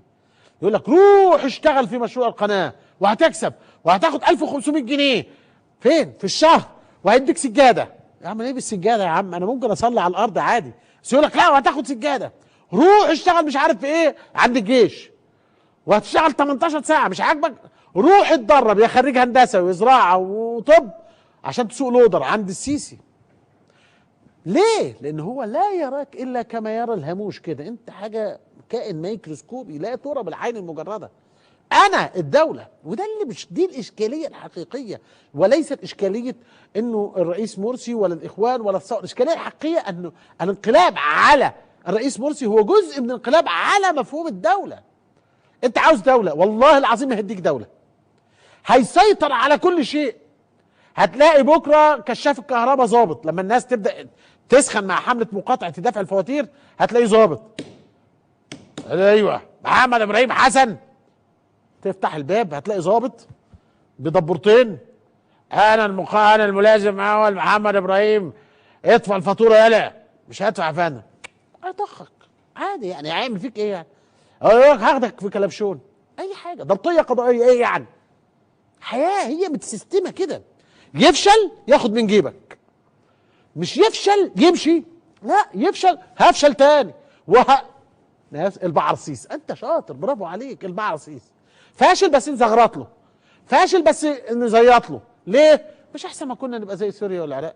A: يقول لك روح اشتغل في مشروع القناه وهتكسب وهتاخد 1500 جنيه فين؟ في الشهر، وهيديك سجاده. يا عم ايه بالسجاده يا عم؟ انا ممكن اصلي على الارض عادي. بس يقول لك لا وهتاخد سجاده. روح اشتغل مش عارف في ايه عند الجيش وهتشتغل 18 ساعه، مش عاجبك؟ روح اتدرب يا خريج هندسه وزراعه وطب عشان تسوق لودر عند السيسي. ليه؟ لان هو لا يراك الا كما يرى الهاموش كده. انت حاجه كائن ميكروسكوبي لا ترى بالعين المجرده. انا الدوله، وده اللي مش دي الاشكاليه الحقيقيه، وليست اشكاليه انه الرئيس مرسي ولا الاخوان ولا الثوره. الاشكاليه الحقيقيه انه الانقلاب على الرئيس مرسي هو جزء من الانقلاب على مفهوم الدوله. انت عاوز دوله، والله العظيم هيديك دوله، هيسيطر على كل شيء. هتلاقي بكره كشاف الكهرباء ظابط، لما الناس تبدا تسخن مع حمله مقاطعه دفع الفواتير هتلاقيه ظابط. ايوه محمد ابراهيم حسن، تفتح الباب هتلاقي ظابط بدبورتين، انا الملازم اول محمد ابراهيم، ادفع الفاتوره يالا. مش هدفع يا فندم. هيطخك عادي يعني، هيعمل فيك ايه يعني؟ هاخدك في كلبشون، اي حاجه، ضبطيه قضائيه، ايه يعني؟ حياه هي متسيستمه كده. يفشل ياخد من جيبك، مش يفشل يمشي، لا يفشل هفشل تاني البعرسيس. انت شاطر، برافو عليك. البعرسيس فاشل بس نزغرط له، فاشل بس نزيط له. ليه؟ مش احسن ما كنا نبقى زي سوريا والعراق؟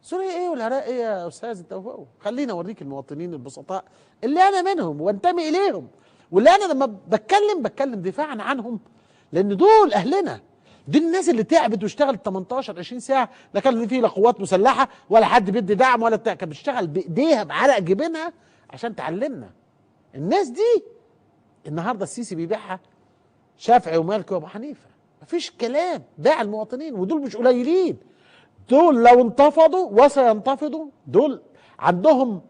A: سوريا ايه والعراق ايه يا استاذ انت؟ خليني اوريك المواطنين البسطاء اللي انا منهم وانتمي اليهم، واللي انا لما بتكلم دفاعا عنهم، لان دول اهلنا. دي الناس اللي تعبت واشتغلت 18 20 ساعه، لا كان فيه لا قوات مسلحه ولا حد بيدي دعم ولا بتاع، كانت بتشتغل بايديها بعرق جبينها عشان تعلمنا. الناس دي النهارده السيسي بيبيعها شافعي ومالكي وابو حنيفه، مفيش كلام. باع المواطنين، ودول مش قليلين. دول لو انتفضوا وسينتفضوا، دول عندهم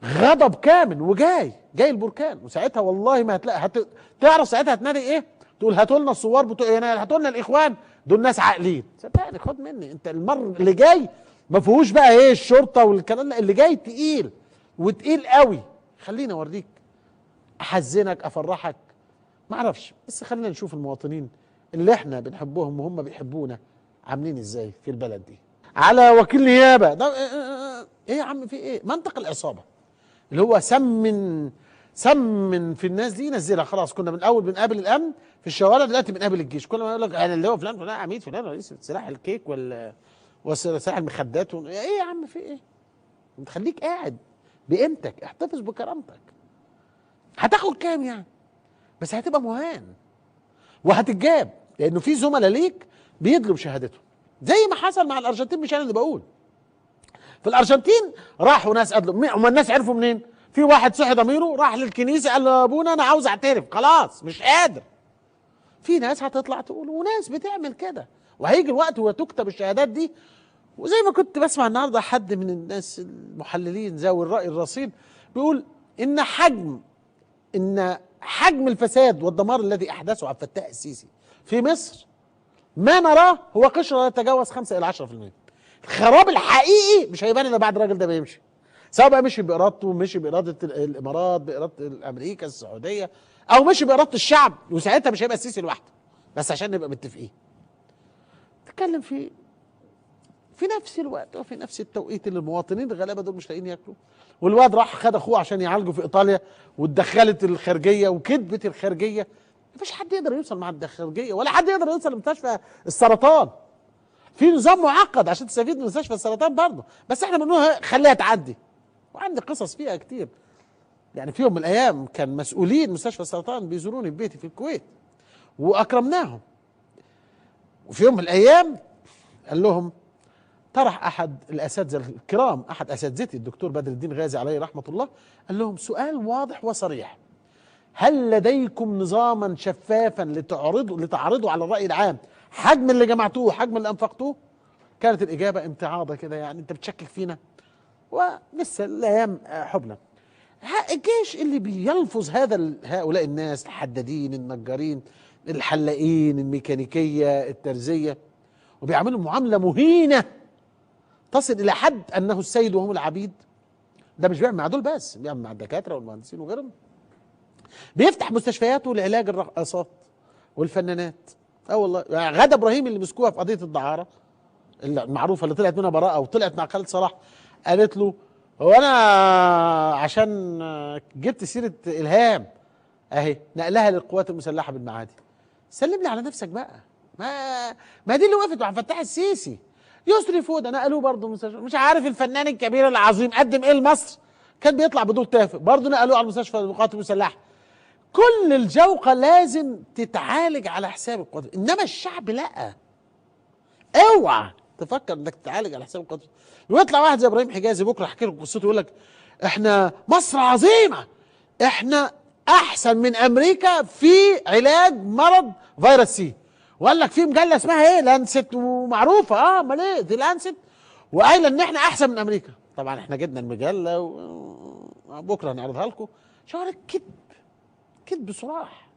A: غضب كامل، وجاي البركان. وساعتها والله ما هتلاقي تعرف ساعتها هتنادي ايه؟ تقول هاتوا لنا الثوار بتوع يناير، هاتوا لنا الاخوان، دول ناس عاقلين. صدقني خد مني انت، المر اللي جاي ما فيهوش بقى ايه الشرطه والكلام ده، اللي جاي تقيل وتقيل قوي. خليني اوريك، احزنك افرحك ما اعرفش، بس خلينا نشوف المواطنين اللي احنا بنحبهم وهم بيحبونا عاملين ازاي في البلد دي. على وكيل نيابه ده ايه يا عم؟ في ايه؟ منطق العصابه اللي هو سمن في الناس دي، نزلها خلاص. كنا من الاول بنقابل الامن في الشوارع، دلوقتي بنقابل الجيش. كل ما يقول لك انا اللي هو فلان عميد فلان رئيس سلاح الكيك وسلاح المخدات ايه يا عم؟ في ايه؟ تخليك قاعد بقيمتك، احتفظ بكرامتك. هتاخد كام يعني؟ بس هتبقى مهان وهتتجاب، لانه في زملاء ليك بيدلوا بشهادتهم، زي ما حصل مع الارجنتين. مش انا اللي بقول، في الارجنتين راحوا ناس قدلوا. هم الناس عرفوا منين؟ في واحد صحي ضميره راح للكنيسه قال له يا ابونا انا عاوز اعترف، خلاص مش قادر. في ناس هتطلع تقول، وناس بتعمل كده، وهيجي الوقت وتكتب الشهادات دي. وزي ما كنت بسمع النهارده حد من الناس المحللين ذوي الراي الرصين بيقول ان حجم الفساد والدمار الذي احدثه عبد الفتاح السيسي في مصر ما نراه هو قشره لا يتجاوز 5 إلى 10%. الخراب الحقيقي مش هيبان الا بعد الراجل ده ما يمشي، سواء بقى مشي بارادته، مشي باراده الامارات، باراده امريكا السعوديه، او مشي باراده الشعب. وساعتها مش هيبقى السيسي لوحده، بس عشان نبقى متفقين. تتكلم في نفس الوقت وفي نفس التوقيت اللي المواطنين الغلابه دول مش لاقيين ياكلوا، والواد راح خد اخوه عشان يعالجه في ايطاليا، واتدخلت الخارجيه وكذبت الخارجيه. مفيش حد يقدر يوصل مع الخارجيه، ولا حد يقدر يوصل لمستشفى السرطان. في نظام معقد عشان تستفيد من مستشفى السرطان برضه، بس احنا بنقول خليها تعدي. وعندي قصص فيها كتير. يعني في يوم من الايام كان مسؤولين مستشفى السرطان بيزوروني في بيتي في الكويت واكرمناهم. وفي يوم من الايام قال لهم، طرح احد الاساتذه الكرام، احد اساتذتي الدكتور بدر الدين غازي عليه رحمه الله، قال لهم سؤال واضح وصريح: هل لديكم نظاما شفافا لتعرضوا على الراي العام حجم اللي جمعتوه حجم اللي انفقتوه؟ كانت الاجابه امتعاضه كده، يعني انت بتشكك فينا ولسه الايام حبلى. الجيش اللي بيلفظ هؤلاء الناس الحدادين النجارين الحلاقين الميكانيكيه الترزيه وبيعملوا معامله مهينه تصل الى حد انه السيد وهم العبيد. ده مش بيعمل مع دول بس، بيعمل مع الدكاتره والمهندسين وغيرهم. بيفتح مستشفياته لعلاج الرقاصات والفنانات. والله يعني غادة ابراهيم اللي مسكوها في قضيه الدعاره المعروفه اللي طلعت منها براءه وطلعت مع خالد صلاح، قالت له هو انا عشان جبت سيره الهام اهي نقلها للقوات المسلحه بالمعادي. سلم لي على نفسك بقى. ما دي اللي وقفت مع فتاح السيسي. يسري فوده نقلوه برضه مستشفى، مش عارف الفنان الكبير العظيم قدم ايه لمصر، كان بيطلع بدور تافه برضه نقلوه على المستشفى القوات المسلحه. كل الجوقه لازم تتعالج على حساب القوات، انما الشعب لا. اوعى تفكر انك تتعالج على حساب القوات. ويطلع واحد زي ابراهيم حجازي بكره احكي لكم قصته يقول لك احنا مصر عظيمه، احنا احسن من امريكا في علاج مرض فيروس سي. وقال لك في مجله اسمها ايه لانست ومعروفه، امال ايه دي لانست، وقايله ان احنا احسن من امريكا. طبعا احنا جبنا المجله وبكره هنعرضها لكم. شعار كذب صراح.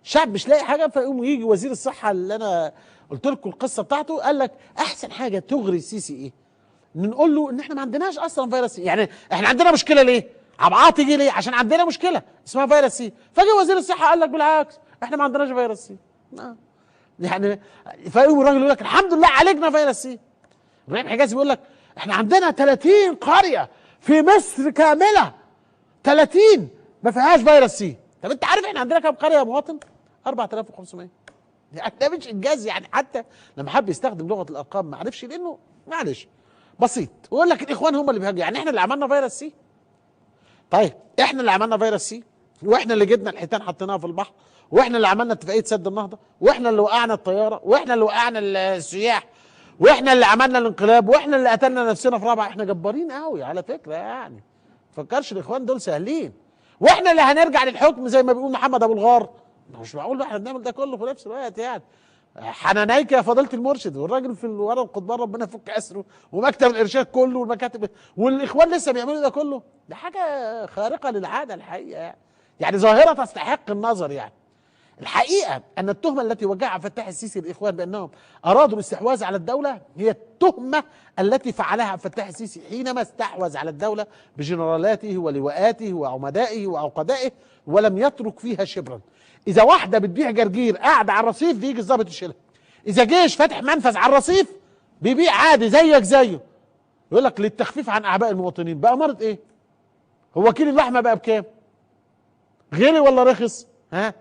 A: الشعب مش لاقي حاجه فيقوم يجي وزير الصحه اللي انا قلت لكم القصه بتاعته قال لك احسن حاجه تغري السيسي ايه؟ نقول له ان احنا ما عندناش اصلا فيروس سي. يعني احنا عندنا مشكله ليه؟ عبعاط يجي ليه؟ عشان عندنا مشكله اسمها فيروس سي. فجأة وزير الصحه قال لك بالعكس احنا ما عندناش فيروس سي. يعني فيقوم الراجل يقول لك الحمد لله عالجنا فيروس سي. ابراهيم حجازي بيقول لك احنا عندنا 30 قريه في مصر كامله 30 ما فيهاش فيروس سي. طب انت عارف احنا عندنا كام قريه يا مواطن؟ 4500. يعني ده مش انجاز. يعني حتى لما حب يستخدم لغه الارقام ما عرفش لانه معلش بسيط. ويقول لك الاخوان هم اللي بيهاجموا. يعني احنا اللي عملنا فيروس سي؟ طيب احنا اللي عملنا فيروس سي، واحنا اللي جبنا الحيتان حطيناها في البحر، واحنا اللي عملنا اتفاقيه سد النهضه، واحنا اللي وقعنا الطياره، واحنا اللي وقعنا السياح، واحنا اللي عملنا الانقلاب، واحنا اللي قتلنا نفسنا في رابعه. احنا جبارين قوي على فكره. يعني ما تفكرش الاخوان دول سهلين. واحنا اللي هنرجع للحكم زي ما بيقول محمد ابو الغار. مش معقول احنا بنعمل ده كله في نفس الوقت. يعني حنانيك يا فضيله المرشد، والراجل في ورا القضبان ربنا يفك اسره، ومكتب الارشاد كله والمكاتب، والاخوان لسه بيعملوا ده كله. ده حاجه خارقه للعاده الحقيقه. يعني ظاهره تستحق النظر. يعني الحقيقه ان التهمه التي وجهها فتاح السيسي للاخوان بانهم ارادوا الاستحواذ على الدوله هي التهمه التي فعلها فتاح السيسي حينما استحوذ على الدوله بجنرالاته ولواءاته وعمدائه وعقدائه ولم يترك فيها شبرا. اذا واحده بتبيع جرجير قاعده على الرصيف بيجي الضابط يشيلها. اذا جيش فاتح منفذ على الرصيف بيبيع عادي زيك زيه. يقول لك للتخفيف عن اعباء المواطنين. بقى مرض ايه؟ هو كيلو اللحمه بقى بكام؟ غالي ولا رخص؟ ها؟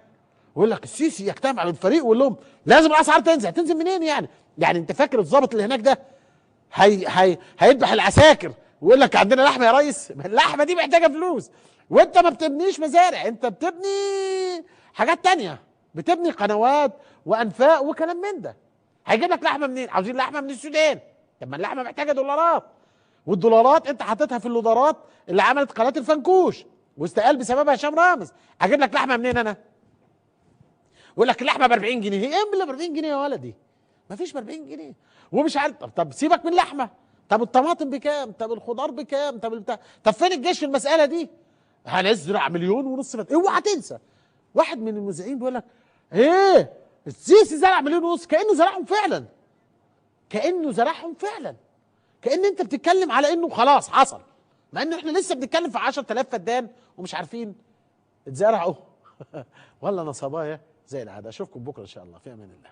A: ويقول لك السيسي يجتمع بالفريق ويقول لهم لازم الاسعار تنزل. تنزل منين يعني؟ يعني انت فاكر الضابط اللي هناك ده هيذبح العساكر ويقول لك عندنا لحمه يا ريس؟ اللحمه دي محتاجه فلوس. وانت ما بتبنيش مزارع، انت بتبني حاجات تانية، بتبني قنوات وانفاق وكلام من ده. هيجيب لك لحمه منين؟ عاوزين لحمه من السودان. طب ما اللحمه محتاجه دولارات، والدولارات انت حاططها في اللودارات اللي عملت قناه الفنكوش واستقال بسببها هشام رامز. هجيب لك لحمه منين انا؟ يقول لك اللحمه ب 40 جنيه. هي ايه ب 40 جنيه يا ولدي؟ ما فيش ب 40 جنيه. ومش عارف. طب سيبك من اللحمه. طب الطماطم بكام؟ طب الخضار بكام؟ طب البتاع. طب فين الجيش في المساله دي؟ هنزرع 1.5 مليون اوعى تنسى. واحد من المذيعين بيقول لك ايه السيسي زرع 1.5 مليون كانه زرعهم فعلا. كانه زرعهم فعلا. كان انت بتتكلم على انه خلاص حصل، مع انه احنا لسه بنتكلم في 10,000 فدان ومش عارفين اتزرعوا. ولا نصبايا زي العاده. اشوفكم بكره ان شاء الله في امان الله.